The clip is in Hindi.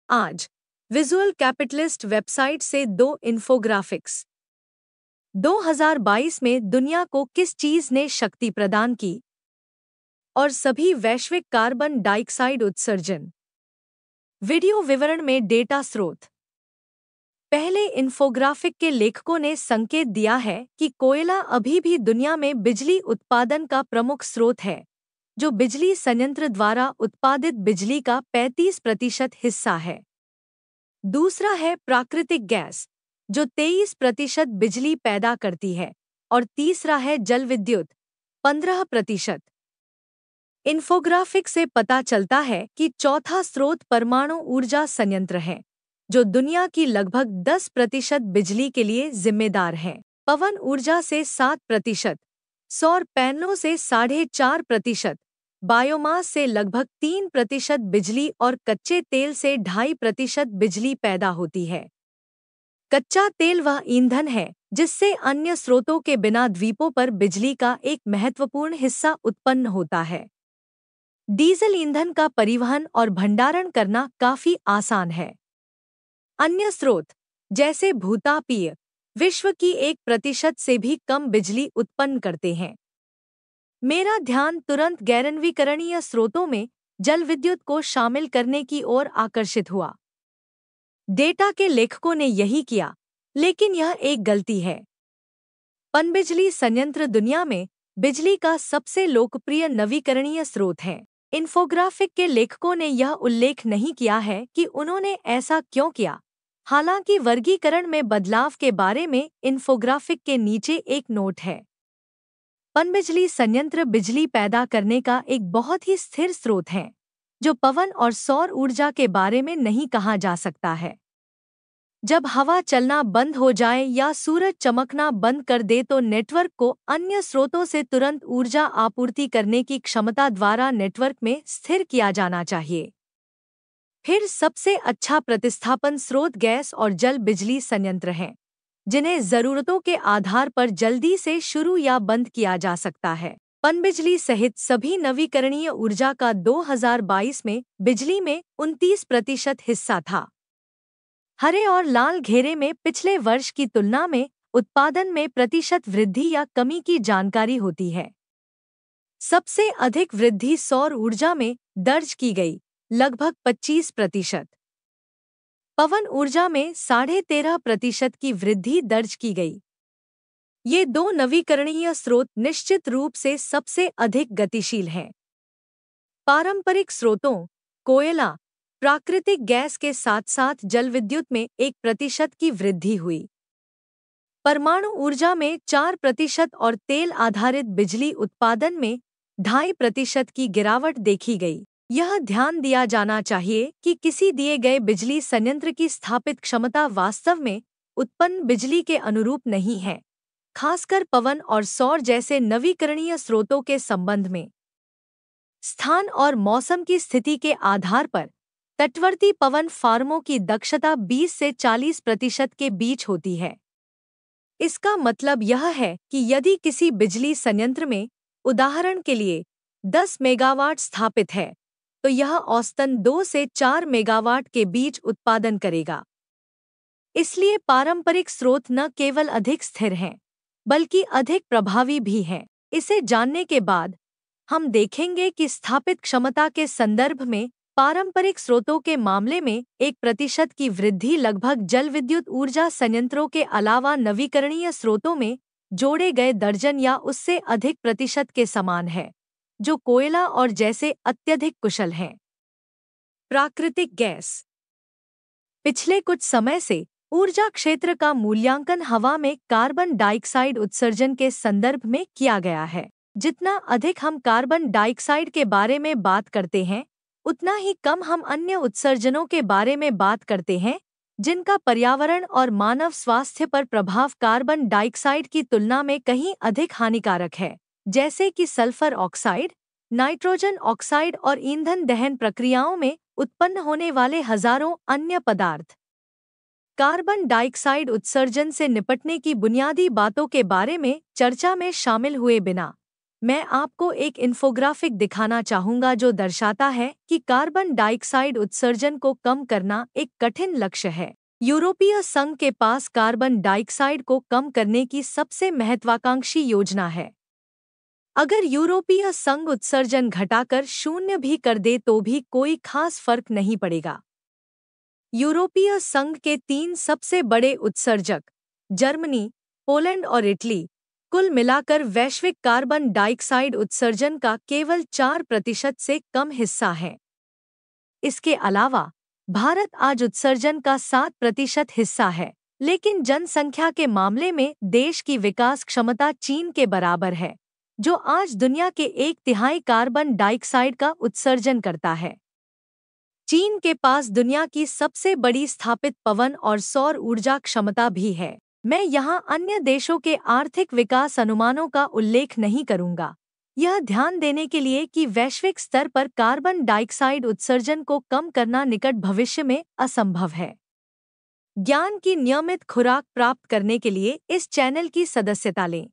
आज विजुअल कैपिटलिस्ट वेबसाइट से दो इन्फोग्राफिक्स। 2022 में दुनिया को किस चीज ने शक्ति प्रदान की और सभी वैश्विक कार्बन डाइऑक्साइड उत्सर्जन। वीडियो विवरण में डेटा स्रोत। पहले इन्फोग्राफिक के लेखकों ने संकेत दिया है कि कोयला अभी भी दुनिया में बिजली उत्पादन का प्रमुख स्रोत है, जो बिजली संयंत्र द्वारा उत्पादित बिजली का 35% हिस्सा है। दूसरा है प्राकृतिक गैस, जो 23% बिजली पैदा करती है, और तीसरा है जल विद्युत, 15%। इन्फोग्राफिक से पता चलता है कि चौथा स्रोत परमाणु ऊर्जा संयंत्र है, जो दुनिया की लगभग 10% बिजली के लिए जिम्मेदार है। पवन ऊर्जा से 7%, सौर पैनलों से 4.5%, बायोमास से लगभग 3% बिजली और कच्चे तेल से 2.5% बिजली पैदा होती है। कच्चा तेल वह ईंधन है जिससे अन्य स्रोतों के बिना द्वीपों पर बिजली का एक महत्वपूर्ण हिस्सा उत्पन्न होता है। डीजल ईंधन का परिवहन और भंडारण करना काफी आसान है। अन्य स्रोत जैसे भूतापीय विश्व की 1% से भी कम बिजली उत्पन्न करते हैं। मेरा ध्यान तुरंत गैरनवीकरणीय स्रोतों में जल विद्युत को शामिल करने की ओर आकर्षित हुआ। डेटा के लेखकों ने यही किया, लेकिन यह एक गलती है। पनबिजली संयंत्र दुनिया में बिजली का सबसे लोकप्रिय नवीकरणीय स्रोत है। इन्फोग्राफिक के लेखकों ने यह उल्लेख नहीं किया है कि उन्होंने ऐसा क्यों किया। हालांकि वर्गीकरण में बदलाव के बारे में इन्फोग्राफिक के नीचे एक नोट है। पनबिजली संयंत्र बिजली पैदा करने का एक बहुत ही स्थिर स्रोत है, जो पवन और सौर ऊर्जा के बारे में नहीं कहा जा सकता है। जब हवा चलना बंद हो जाए या सूरज चमकना बंद कर दे तो नेटवर्क को अन्य स्रोतों से तुरंत ऊर्जा आपूर्ति करने की क्षमता द्वारा नेटवर्क में स्थिर किया जाना चाहिए। फिर सबसे अच्छा प्रतिस्थापन स्रोत गैस और जल बिजली संयंत्र हैं, जिन्हें जरूरतों के आधार पर जल्दी से शुरू या बंद किया जा सकता है। पनबिजली सहित सभी नवीकरणीय ऊर्जा का 2022 में बिजली में 29% हिस्सा था। हरे और लाल घेरे में पिछले वर्ष की तुलना में उत्पादन में प्रतिशत वृद्धि या कमी की जानकारी होती है। सबसे अधिक वृद्धि सौर ऊर्जा में दर्ज की गई, लगभग 25%। पवन ऊर्जा में 13.5% की वृद्धि दर्ज की गई। ये दो नवीकरणीय स्रोत निश्चित रूप से सबसे अधिक गतिशील हैं। पारंपरिक स्रोतों, कोयला, प्राकृतिक गैस के साथ साथ जल विद्युत में 1% की वृद्धि हुई। परमाणु ऊर्जा में 4% और तेल आधारित बिजली उत्पादन में 2.5% की गिरावट देखी गई। यह ध्यान दिया जाना चाहिए कि किसी दिए गए बिजली संयंत्र की स्थापित क्षमता वास्तव में उत्पन्न बिजली के अनुरूप नहीं है, खासकर पवन और सौर जैसे नवीकरणीय स्रोतों के संबंध में। स्थान और मौसम की स्थिति के आधार पर तटवर्ती पवन फार्मों की दक्षता 20 से 40% के बीच होती है। इसका मतलब यह है कि यदि किसी बिजली संयंत्र में, उदाहरण के लिए, 10 मेगावाट स्थापित है, तो यह औसतन 2 से 4 मेगावाट के बीच उत्पादन करेगा। इसलिए पारंपरिक स्रोत न केवल अधिक स्थिर हैं, बल्कि अधिक प्रभावी भी हैं। इसे जानने के बाद हम देखेंगे कि स्थापित क्षमता के संदर्भ में पारंपरिक स्रोतों के मामले में 1% की वृद्धि लगभग जल विद्युत ऊर्जा संयंत्रों के अलावा नवीकरणीय स्रोतों में जोड़े गए दर्जन या उससे अधिक प्रतिशत के समान है, जो कोयला और जैसे अत्यधिक कुशल हैं। प्राकृतिक गैस। पिछले कुछ समय से ऊर्जा क्षेत्र का मूल्यांकन हवा में कार्बन डाइऑक्साइड उत्सर्जन के संदर्भ में किया गया है। जितना अधिक हम कार्बन डाइऑक्साइड के बारे में बात करते हैं, उतना ही कम हम अन्य उत्सर्जनों के बारे में बात करते हैं, जिनका पर्यावरण और मानव स्वास्थ्य पर प्रभाव कार्बन डाइऑक्साइड की तुलना में कहीं अधिक हानिकारक है, जैसे कि सल्फर ऑक्साइड, नाइट्रोजन ऑक्साइड और ईंधन दहन प्रक्रियाओं में उत्पन्न होने वाले हजारों अन्य पदार्थ। कार्बन डाइऑक्साइड उत्सर्जन से निपटने की बुनियादी बातों के बारे में चर्चा में शामिल हुए बिना मैं आपको एक इन्फोग्राफिक दिखाना चाहूंगा जो दर्शाता है कि कार्बन डाइऑक्साइड उत्सर्जन को कम करना एक कठिन लक्ष्य है। यूरोपीय संघ के पास कार्बन डाइऑक्साइड को कम करने की सबसे महत्वाकांक्षी योजना है। अगर यूरोपीय संघ उत्सर्जन घटाकर शून्य भी कर दे तो भी कोई खास फर्क नहीं पड़ेगा। यूरोपीय संघ के 3 सबसे बड़े उत्सर्जक जर्मनी, पोलैंड और इटली कुल मिलाकर वैश्विक कार्बन डाइऑक्साइड उत्सर्जन का केवल 4% से कम हिस्सा है। इसके अलावा भारत आज उत्सर्जन का 7% हिस्सा है, लेकिन जनसंख्या के मामले में देश की विकास क्षमता चीन के बराबर है, जो आज दुनिया के 1/3 कार्बन डाइऑक्साइड का उत्सर्जन करता है। चीन के पास दुनिया की सबसे बड़ी स्थापित पवन और सौर ऊर्जा क्षमता भी है। मैं यहाँ अन्य देशों के आर्थिक विकास अनुमानों का उल्लेख नहीं करूँगा, यह ध्यान देने के लिए कि वैश्विक स्तर पर कार्बन डाइऑक्साइड उत्सर्जन को कम करना निकट भविष्य में असंभव है। ज्ञान की नियमित खुराक प्राप्त करने के लिए इस चैनल की सदस्यता लें।